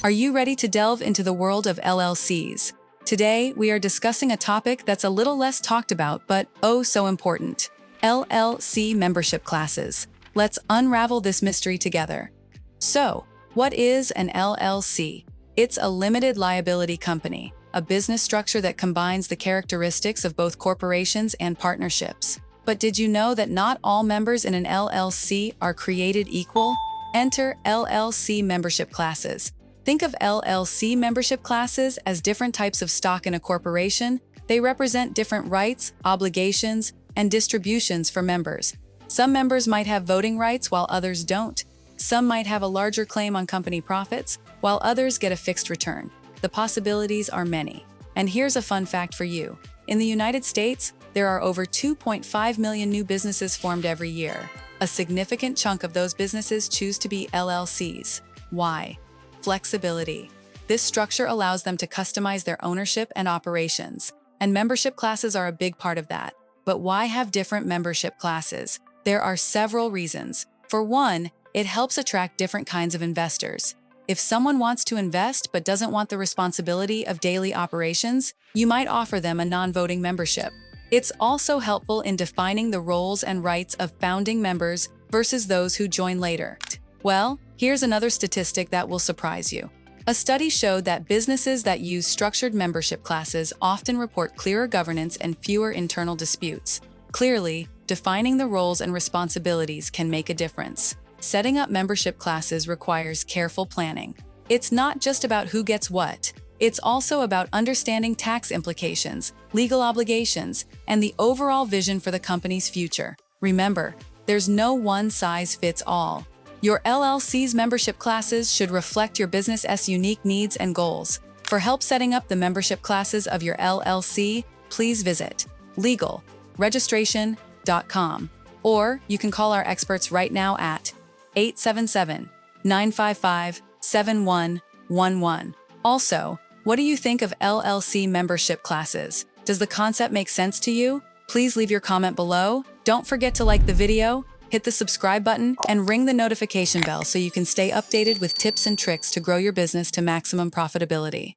Are you ready to delve into the world of LLCs? Today, we are discussing a topic that's a little less talked about, but oh so important. LLC membership classes. Let's unravel this mystery together. So, what is an LLC? It's a limited liability company, a business structure that combines the characteristics of both corporations and partnerships. But did you know that not all members in an LLC are created equal? Enter LLC membership classes. Think of LLC membership classes as different types of stock in a corporation. They represent different rights, obligations, and distributions for members. Some members might have voting rights while others don't. Some might have a larger claim on company profits, while others get a fixed return. The possibilities are many. And here's a fun fact for you. In the United States, there are over 2.5 million new businesses formed every year. A significant chunk of those businesses choose to be LLCs. Why? Flexibility. This structure allows them to customize their ownership and operations, and membership classes are a big part of that. But why have different membership classes? There are several reasons. For one, it helps attract different kinds of investors. If someone wants to invest but doesn't want the responsibility of daily operations, you might offer them a non-voting membership. It's also helpful in defining the roles and rights of founding members versus those who join later. Well, here's another statistic that will surprise you. A study showed that businesses that use structured membership classes often report clearer governance and fewer internal disputes. Clearly, defining the roles and responsibilities can make a difference. Setting up membership classes requires careful planning. It's not just about who gets what. It's also about understanding tax implications, legal obligations, and the overall vision for the company's future. Remember, there's no one-size-fits-all. Your LLC's membership classes should reflect your business's unique needs and goals. For help setting up the membership classes of your LLC, please visit legalregistration.com, or you can call our experts right now at 877-955-7111. Also, what do you think of LLC membership classes? Does the concept make sense to you? Please leave your comment below. Don't forget to like the video, hit the subscribe button, and ring the notification bell so you can stay updated with tips and tricks to grow your business to maximum profitability.